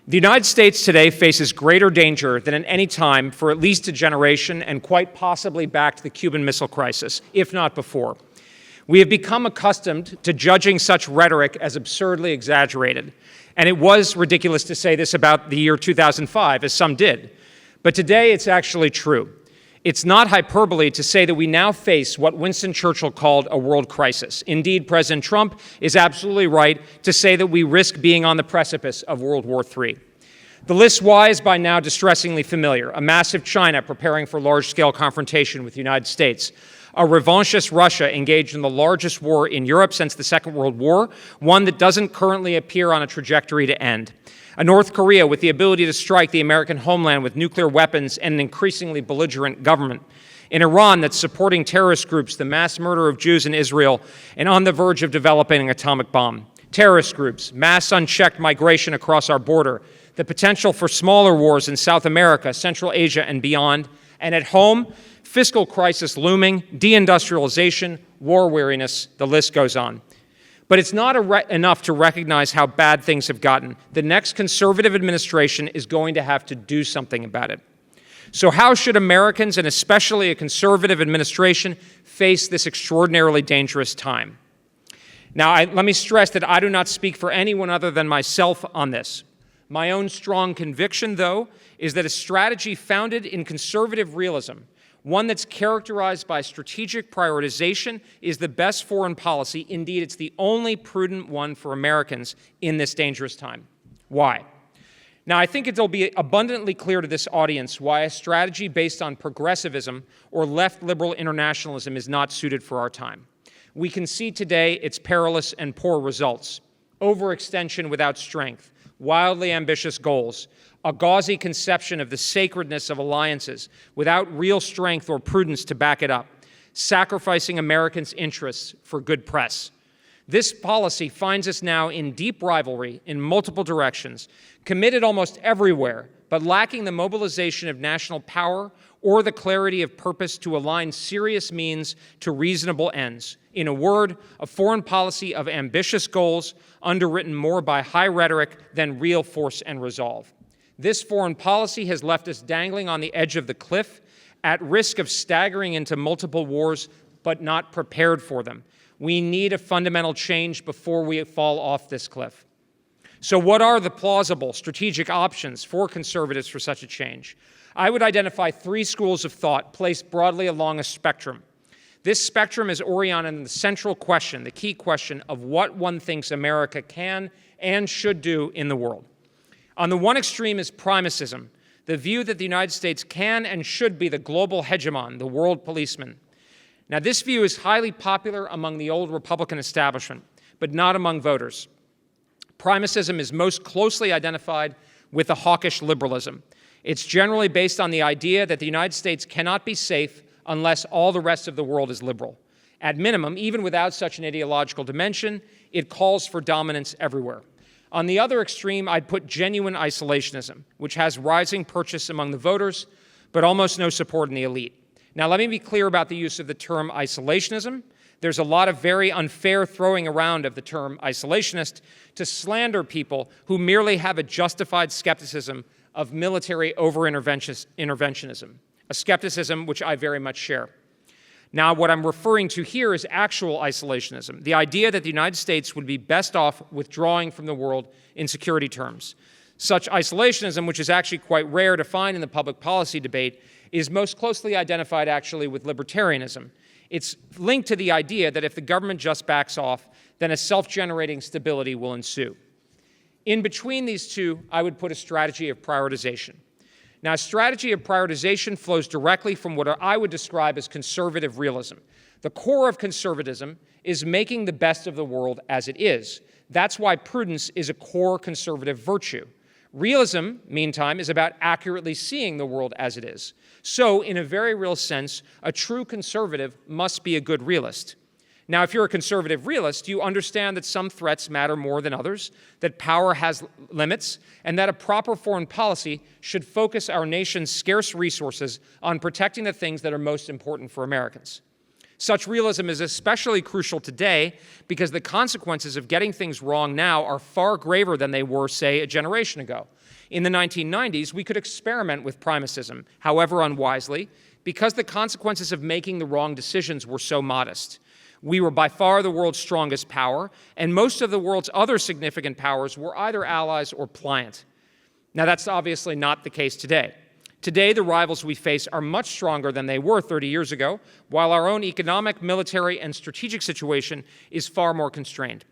The United States today faces greater danger than at any time for at least a generation, and quite possibly back to the Cuban Missile Crisis, if not before. We have become accustomed to judging such rhetoric as absurdly exaggerated, and it was ridiculous to say this about the year 2005, as some did. But today it's actually true. It's not hyperbole to say that we now face what Winston Churchill called a world crisis. Indeed, President Trump is absolutely right to say that we risk being on the precipice of World War III. The list Y is by now distressingly familiar. A massive China preparing for large-scale confrontation with the United States. A revanchist Russia engaged in the largest war in Europe since the Second World War, one that doesn't currently appear on a trajectory to end. A North Korea with the ability to strike the American homeland with nuclear weapons and an increasingly belligerent government. An Iran that's supporting terrorist groups, the mass murder of Jews in Israel, and on the verge of developing an atomic bomb. Terrorist groups, mass unchecked migration across our border, the potential for smaller wars in South America, Central Asia, and beyond. And at home, fiscal crisis looming, deindustrialization, war weariness, the list goes on. But it's not enough to recognize how bad things have gotten. The next conservative administration is going to have to do something about it. So how should Americans, and especially a conservative administration, face this extraordinarily dangerous time? Now, let me stress that I do not speak for anyone other than myself on this. My own strong conviction, though, is that a strategy founded in conservative realism, one that's characterized by strategic prioritization, is the best foreign policy. Indeed, it's the only prudent one for Americans in this dangerous time. Why? Now, I think it'll be abundantly clear to this audience why a strategy based on progressivism or left liberal internationalism is not suited for our time. We can see today its perilous and poor results. Overextension without strength, wildly ambitious goals, a gauzy conception of the sacredness of alliances without real strength or prudence to back it up, sacrificing Americans' interests for good press. This policy finds us now in deep rivalry in multiple directions, committed almost everywhere, but lacking the mobilization of national power or the clarity of purpose to align serious means to reasonable ends. In a word, a foreign policy of ambitious goals, underwritten more by high rhetoric than real force and resolve. This foreign policy has left us dangling on the edge of the cliff, at risk of staggering into multiple wars, but not prepared for them. We need a fundamental change before we fall off this cliff. So what are the plausible strategic options for conservatives for such a change? I would identify three schools of thought placed broadly along a spectrum. This spectrum is oriented on the central question, the key question of what one thinks America can and should do in the world. On the one extreme is primacism, the view that the United States can and should be the global hegemon, the world policeman. Now, this view is highly popular among the old Republican establishment, but not among voters. Primacism is most closely identified with a hawkish liberalism. It's generally based on the idea that the United States cannot be safe unless all the rest of the world is liberal. At minimum, even without such an ideological dimension, it calls for dominance everywhere. On the other extreme, I'd put genuine isolationism, which has rising purchase among the voters, but almost no support in the elite. Now, let me be clear about the use of the term isolationism. There's a lot of very unfair throwing around of the term isolationist to slander people who merely have a justified skepticism of military over-interventionism, a skepticism which I very much share. Now, what I'm referring to here is actual isolationism, the idea that the United States would be best off withdrawing from the world in security terms. Such isolationism, which is actually quite rare to find in the public policy debate, is most closely identified actually with libertarianism. It's linked to the idea that if the government just backs off, then a self-generating stability will ensue. In between these two, I would put a strategy of prioritization. Now, a strategy of prioritization flows directly from what I would describe as conservative realism. The core of conservatism is making the best of the world as it is. That's why prudence is a core conservative virtue. Realism, meantime, is about accurately seeing the world as it is. So, in a very real sense, a true conservative must be a good realist. Now, if you're a conservative realist, you understand that some threats matter more than others, that power has limits, and that a proper foreign policy should focus our nation's scarce resources on protecting the things that are most important for Americans. Such realism is especially crucial today because the consequences of getting things wrong now are far graver than they were, say, a generation ago. In the 1990s, we could experiment with primacism, however unwisely, because the consequences of making the wrong decisions were so modest. We were by far the world's strongest power, and most of the world's other significant powers were either allies or pliant. Now, that's obviously not the case today. Today, the rivals we face are much stronger than they were 30 years ago, while our own economic, military, and strategic situation is far more constrained.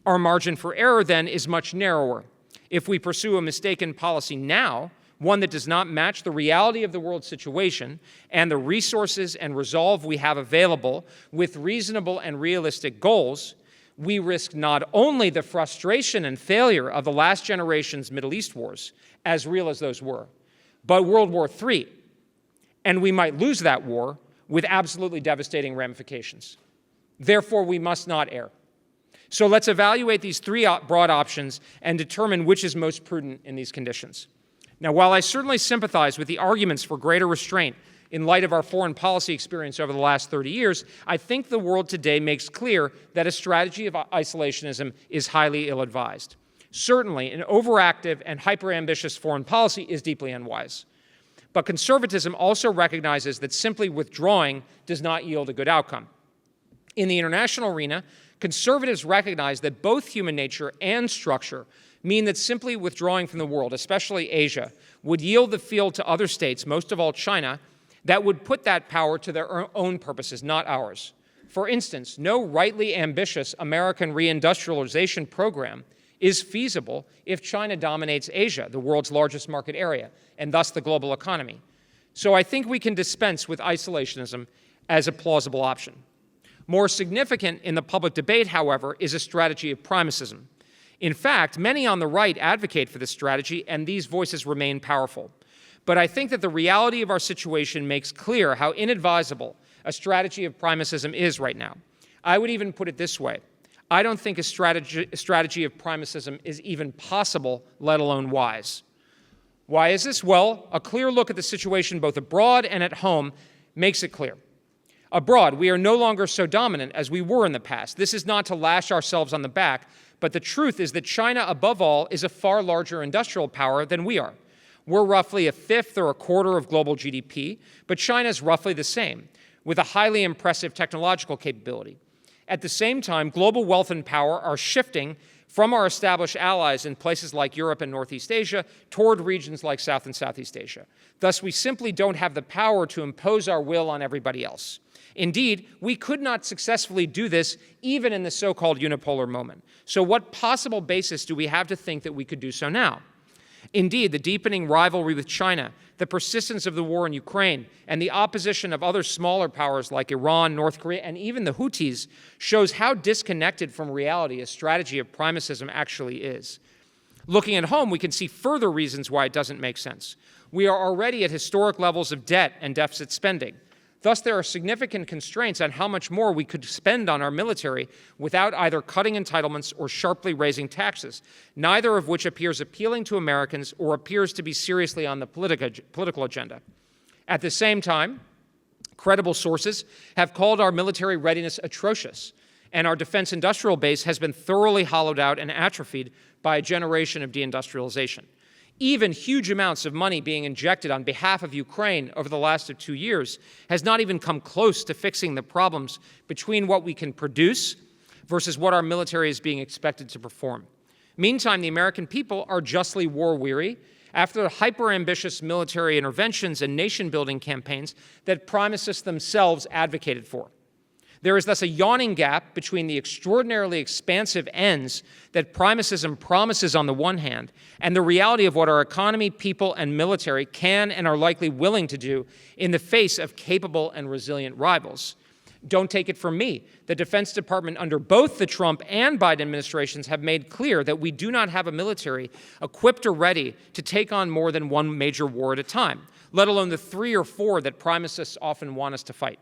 Our margin for error, then, is much narrower. If we pursue a mistaken policy now, one that does not match the reality of the world situation and the resources and resolve we have available with reasonable and realistic goals, we risk not only the frustration and failure of the last generation's Middle East wars, as real as those were, but World War III, and we might lose that war with absolutely devastating ramifications. Therefore, we must not err. So let's evaluate these three broad options and determine which is most prudent in these conditions. Now, while I certainly sympathize with the arguments for greater restraint in light of our foreign policy experience over the last 30 years, I think the world today makes clear that a strategy of isolationism is highly ill-advised. Certainly, an overactive and hyper-ambitious foreign policy is deeply unwise. But conservatism also recognizes that simply withdrawing does not yield a good outcome. In the international arena, conservatives recognize that both human nature and structure mean that simply withdrawing from the world, especially Asia, would yield the field to other states, most of all China, that would put that power to their own purposes, not ours. For instance, no rightly ambitious American reindustrialization program is feasible if China dominates Asia, the world's largest market area, and thus the global economy. So I think we can dispense with isolationism as a plausible option. More significant in the public debate, however, is a strategy of primacism. In fact, many on the right advocate for this strategy, and these voices remain powerful. But I think that the reality of our situation makes clear how inadvisable a strategy of primacism is right now. I would even put it this way. I don't think a strategy of primacism is even possible, let alone wise. Why is this? Well, a clear look at the situation both abroad and at home makes it clear. Abroad, we are no longer so dominant as we were in the past. This is not to lash ourselves on the back, but the truth is that China, above all, is a far larger industrial power than we are. We're roughly a fifth or a quarter of global GDP, but China is roughly the same, with a highly impressive technological capability. At the same time, global wealth and power are shifting from our established allies in places like Europe and Northeast Asia toward regions like South and Southeast Asia. Thus, we simply don't have the power to impose our will on everybody else. Indeed, we could not successfully do this even in the so-called unipolar moment. So what possible basis do we have to think that we could do so now? Indeed, the deepening rivalry with China, the persistence of the war in Ukraine, and the opposition of other smaller powers like Iran, North Korea, and even the Houthis shows how disconnected from reality a strategy of primacism actually is. Looking at home, we can see further reasons why it doesn't make sense. We are already at historic levels of debt and deficit spending. Thus, there are significant constraints on how much more we could spend on our military without either cutting entitlements or sharply raising taxes, neither of which appears appealing to Americans or appears to be seriously on the political agenda. At the same time, credible sources have called our military readiness atrocious, and our defense industrial base has been thoroughly hollowed out and atrophied by a generation of deindustrialization. Even huge amounts of money being injected on behalf of Ukraine over the last 2 years has not even come close to fixing the problems between what we can produce versus what our military is being expected to perform. Meantime, the American people are justly war-weary after the hyper-ambitious military interventions and nation-building campaigns that primacists themselves advocated for. There is thus a yawning gap between the extraordinarily expansive ends that primacism promises on the one hand and the reality of what our economy, people, and military can and are likely willing to do in the face of capable and resilient rivals. Don't take it from me. The Defense Department under both the Trump and Biden administrations have made clear that we do not have a military equipped or ready to take on more than one major war at a time, let alone the 3 or 4 that primacists often want us to fight.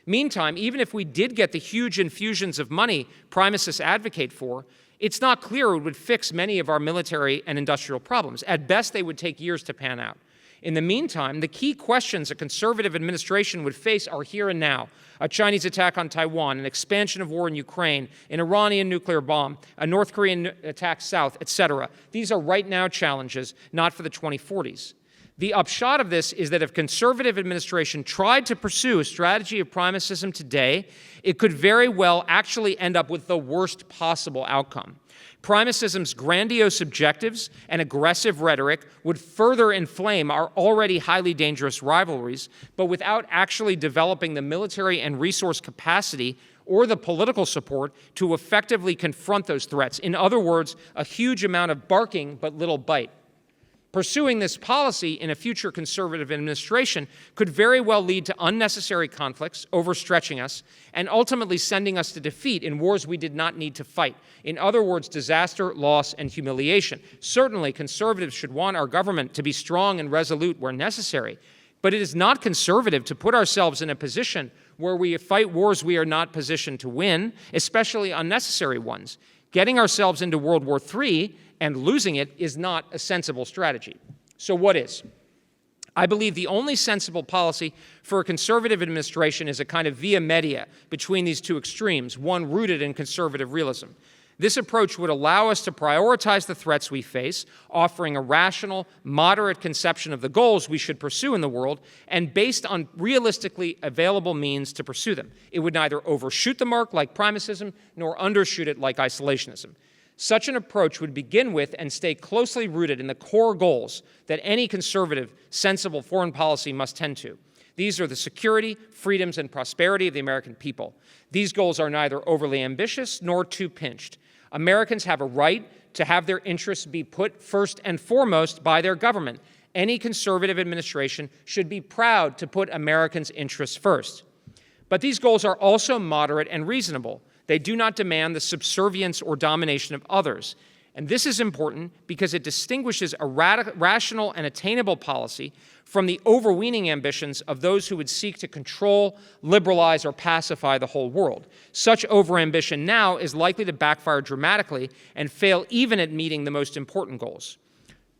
Meantime, even if we did get the huge infusions of money primacists advocate for, it's not clear it would fix many of our military and industrial problems. At best, they would take years to pan out. In the meantime, the key questions a conservative administration would face are here and now: a Chinese attack on Taiwan, an expansion of war in Ukraine, an Iranian nuclear bomb, a North Korean attack south, etc. These are right now challenges, not for the 2040s. The upshot of this is that if conservative administration tried to pursue a strategy of primacism today, it could very well actually end up with the worst possible outcome. Primacism's grandiose objectives and aggressive rhetoric would further inflame our already highly dangerous rivalries, but without actually developing the military and resource capacity or the political support to effectively confront those threats. In other words, a huge amount of barking but little bite. Pursuing this policy in a future conservative administration could very well lead to unnecessary conflicts, overstretching us, and ultimately sending us to defeat in wars we did not need to fight. In other words, disaster, loss, and humiliation. Certainly, conservatives should want our government to be strong and resolute where necessary, but it is not conservative to put ourselves in a position where we fight wars we are not positioned to win, especially unnecessary ones. Getting ourselves into World War III and losing it is not a sensible strategy. So what is? I believe the only sensible policy for a conservative administration is a kind of via media between these two extremes, one rooted in conservative realism. This approach would allow us to prioritize the threats we face, offering a rational, moderate conception of the goals we should pursue in the world, and based on realistically available means to pursue them. It would neither overshoot the mark like primacism, nor undershoot it like isolationism. Such an approach would begin with and stay closely rooted in the core goals that any conservative, sensible foreign policy must tend to. These are the security, freedoms, and prosperity of the American people. These goals are neither overly ambitious nor too pinched. Americans have a right to have their interests be put first and foremost by their government. Any conservative administration should be proud to put Americans' interests first. But these goals are also moderate and reasonable. They do not demand the subservience or domination of others. And this is important because it distinguishes a rational and attainable policy from the overweening ambitions of those who would seek to control, liberalize, or pacify the whole world. Such overambition now is likely to backfire dramatically and fail even at meeting the most important goals.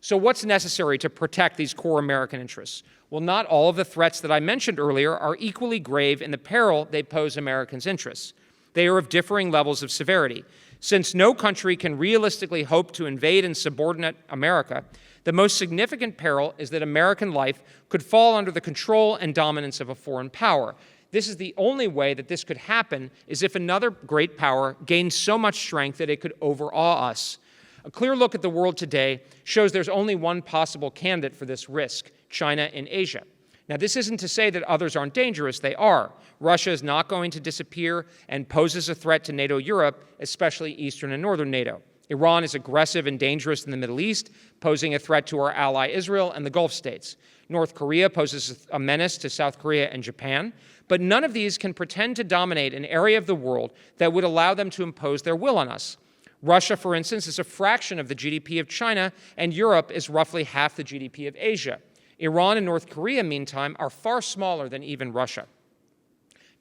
So what's necessary to protect these core American interests? Well, not all of the threats that I mentioned earlier are equally grave in the peril they pose Americans' interests. They are of differing levels of severity. Since no country can realistically hope to invade and subordinate America, the most significant peril is that American life could fall under the control and dominance of a foreign power. This is the only way that this could happen, is if another great power gained so much strength that it could overawe us. A clear look at the world today shows there's only one possible candidate for this risk: China in Asia. Now, this isn't to say that others aren't dangerous. They are. Russia is not going to disappear and poses a threat to NATO Europe, especially Eastern and Northern NATO. Iran is aggressive and dangerous in the Middle East, posing a threat to our ally Israel and the Gulf states. North Korea poses a menace to South Korea and Japan. But none of these can pretend to dominate an area of the world that would allow them to impose their will on us. Russia, for instance, is a fraction of the GDP of China, and Europe is roughly half the GDP of Asia. Iran and North Korea, meantime, are far smaller than even Russia.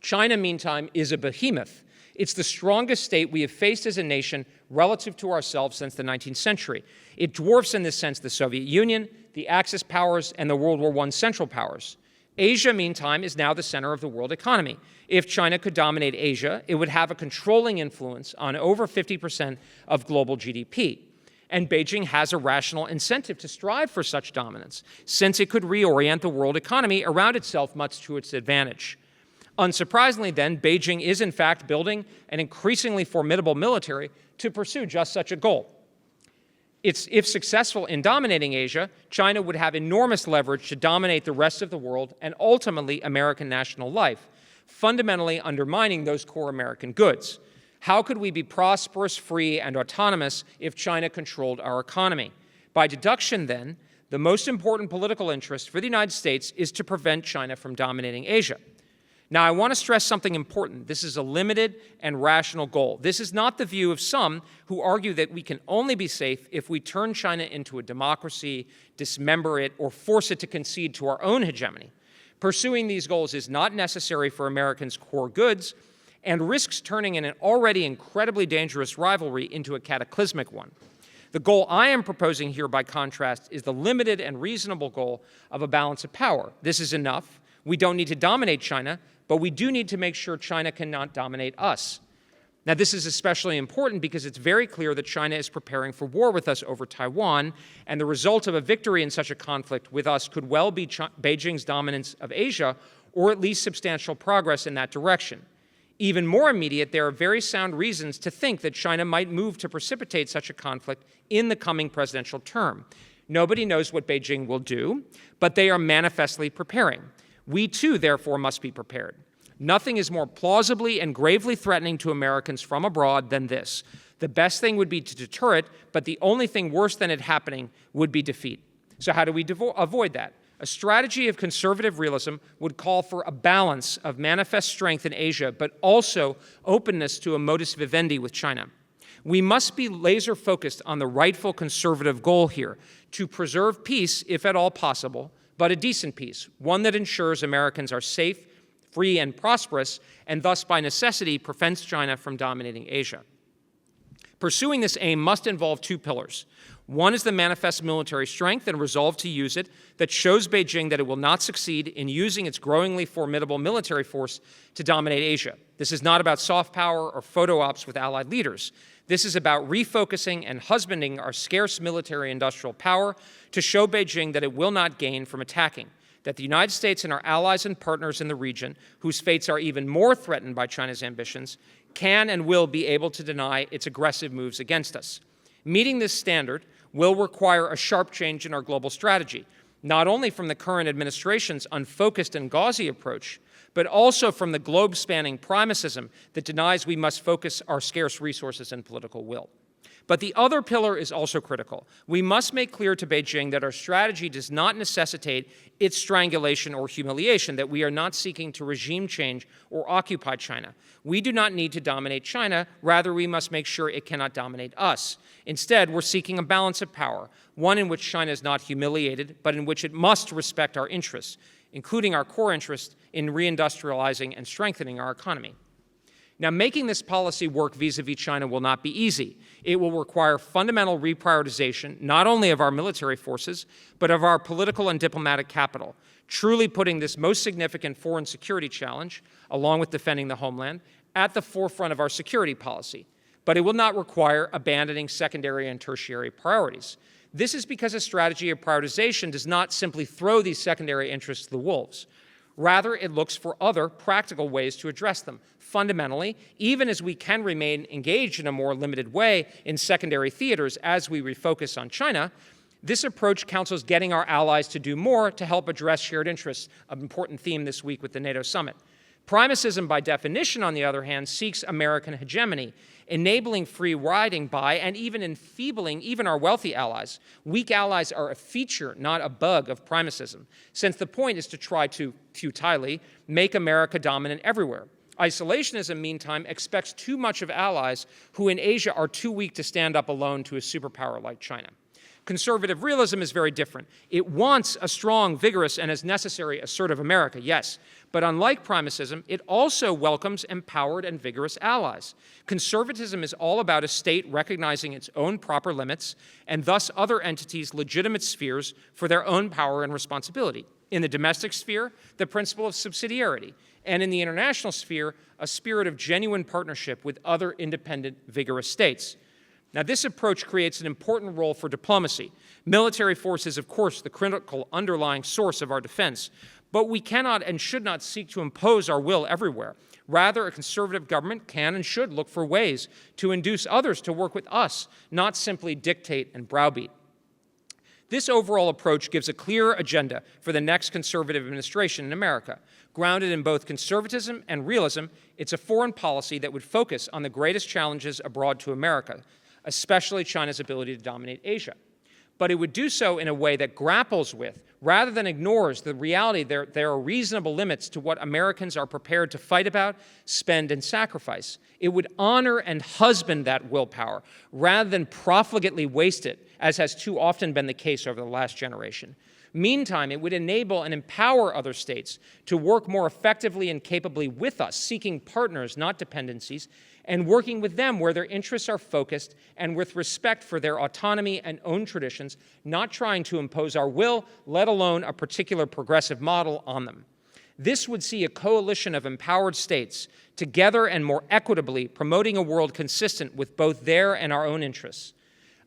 China, meantime, is a behemoth. It's the strongest state we have faced as a nation relative to ourselves since the 19th century. It dwarfs in this sense the Soviet Union, the Axis powers, and the World War I Central powers. Asia, meantime, is now the center of the world economy. If China could dominate Asia, it would have a controlling influence on over 50% of global GDP. And Beijing has a rational incentive to strive for such dominance, since it could reorient the world economy around itself much to its advantage. Unsurprisingly, then, Beijing is in fact building an increasingly formidable military to pursue just such a goal. If successful in dominating Asia, China would have enormous leverage to dominate the rest of the world and ultimately American national life, fundamentally undermining those core American goods. How could we be prosperous, free, and autonomous if China controlled our economy? By deduction, then, the most important political interest for the United States is to prevent China from dominating Asia. Now, I want to stress something important. This is a limited and rational goal. This is not the view of some who argue that we can only be safe if we turn China into a democracy, dismember it, or force it to concede to our own hegemony. Pursuing these goals is not necessary for Americans' core goods and risks turning an already incredibly dangerous rivalry into a cataclysmic one. The goal I am proposing here, by contrast, is the limited and reasonable goal of a balance of power. This is enough. We don't need to dominate China, but we do need to make sure China cannot dominate us. Now, this is especially important because it's very clear that China is preparing for war with us over Taiwan, and the result of a victory in such a conflict with us could well be Beijing's dominance of Asia, or at least substantial progress in that direction. Even more immediate, there are very sound reasons to think that China might move to precipitate such a conflict in the coming presidential term. Nobody knows what Beijing will do, but they are manifestly preparing. We too, therefore, must be prepared. Nothing is more plausibly and gravely threatening to Americans from abroad than this. The best thing would be to deter it, but the only thing worse than it happening would be defeat. So how do we avoid that? A strategy of conservative realism would call for a balance of manifest strength in Asia, but also openness to a modus vivendi with China. We must be laser-focused on the rightful conservative goal here, to preserve peace, if at all possible, but a decent peace, one that ensures Americans are safe, free, and prosperous, and thus, by necessity, prevents China from dominating Asia. Pursuing this aim must involve two pillars. One is the manifest military strength and resolve to use it that shows Beijing that it will not succeed in using its growingly formidable military force to dominate Asia. This is not about soft power or photo ops with allied leaders. This is about refocusing and husbanding our scarce military industrial power to show Beijing that it will not gain from attacking, that the United States and our allies and partners in the region, whose fates are even more threatened by China's ambitions, can and will be able to deny its aggressive moves against us. Meeting this standard will require a sharp change in our global strategy, not only from the current administration's unfocused and gauzy approach, but also from the globe-spanning primacism that denies we must focus our scarce resources and political will. But the other pillar is also critical. We must make clear to Beijing that our strategy does not necessitate its strangulation or humiliation, that we are not seeking to regime change or occupy China. We do not need to dominate China. Rather, we must make sure it cannot dominate us. Instead, we're seeking a balance of power, one in which China is not humiliated, but in which it must respect our interests, including our core interest in reindustrializing and strengthening our economy. Now, making this policy work vis-a-vis China will not be easy. It will require fundamental reprioritization, not only of our military forces, but of our political and diplomatic capital, truly putting this most significant foreign security challenge, along with defending the homeland, at the forefront of our security policy. But it will not require abandoning secondary and tertiary priorities. This is because a strategy of prioritization does not simply throw these secondary interests to the wolves. Rather, it looks for other practical ways to address them. Fundamentally, even as we can remain engaged in a more limited way in secondary theaters as we refocus on China, this approach counsels getting our allies to do more to help address shared interests, an important theme this week with the NATO summit. Primacism, by definition, on the other hand, seeks American hegemony, enabling free riding by and even enfeebling even our wealthy allies. Weak allies are a feature, not a bug, of primacism, since the point is to try to, futilely, make America dominant everywhere. Isolationism, meantime, expects too much of allies who in Asia are too weak to stand up alone to a superpower like China. Conservative realism is very different. It wants a strong, vigorous, and as necessary, assertive America, yes. But unlike primacism, it also welcomes empowered and vigorous allies. Conservatism is all about a state recognizing its own proper limits and thus other entities' legitimate spheres for their own power and responsibility. In the domestic sphere, the principle of subsidiarity, and in the international sphere, a spirit of genuine partnership with other independent, vigorous states. Now, this approach creates an important role for diplomacy. Military force is, of course, the critical underlying source of our defense, but we cannot and should not seek to impose our will everywhere. Rather, a conservative government can and should look for ways to induce others to work with us, not simply dictate and browbeat. This overall approach gives a clear agenda for the next conservative administration in America. Grounded in both conservatism and realism, it's a foreign policy that would focus on the greatest challenges abroad to America, especially China's ability to dominate Asia. But it would do so in a way that grapples with, rather than ignores, the reality there are reasonable limits to what Americans are prepared to fight about, spend, and sacrifice. It would honor and husband that willpower, rather than profligately waste it as has too often been the case over the last generation. Meantime, it would enable and empower other states to work more effectively and capably with us, seeking partners, not dependencies, and working with them where their interests are focused and with respect for their autonomy and own traditions, not trying to impose our will, let alone a particular progressive model on them. This would see a coalition of empowered states together and more equitably promoting a world consistent with both their and our own interests.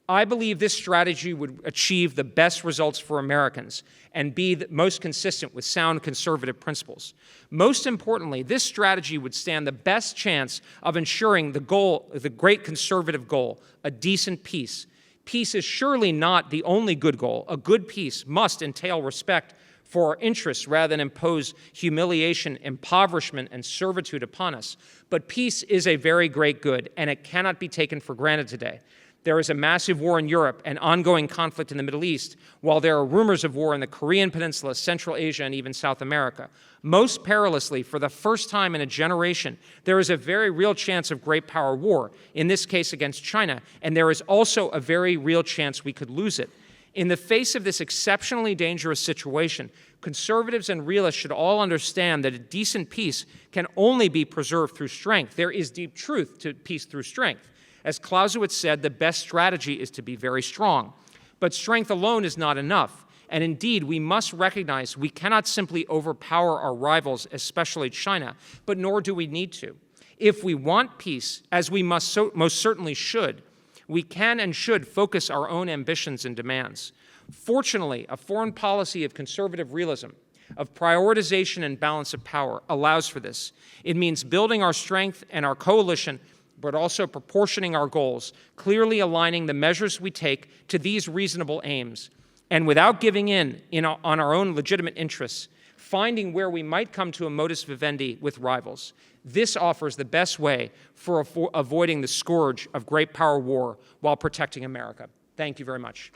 I believe this strategy would achieve the best results for Americans and be the most consistent with sound conservative principles. Most importantly, this strategy would stand the best chance of ensuring the goal, the great conservative goal, a decent peace. Peace is surely not the only good goal. A good peace must entail respect for our interests rather than impose humiliation, impoverishment, and servitude upon us. But peace is a very great good, and it cannot be taken for granted today. There is a massive war in Europe and ongoing conflict in the Middle East, while there are rumors of war in the Korean Peninsula, Central Asia, and even South America. Most perilously, for the first time in a generation, there is a very real chance of great power war, in this case against China, and there is also a very real chance we could lose it. In the face of this exceptionally dangerous situation, conservatives and realists should all understand that a decent peace can only be preserved through strength. There is deep truth to peace through strength. As Clausewitz said, the best strategy is to be very strong. But strength alone is not enough. And indeed, we must recognize we cannot simply overpower our rivals, especially China, but nor do we need to. If we want peace, as we most certainly should, we can and should focus our own ambitions and demands. Fortunately, a foreign policy of conservative realism, of prioritization and balance of power, allows for this. It means building our strength and our coalition, but also proportioning our goals, clearly aligning the measures we take to these reasonable aims, and without giving in on our own legitimate interests, finding where we might come to a modus vivendi with rivals. This offers the best way for avoiding the scourge of great power war while protecting America. Thank you very much.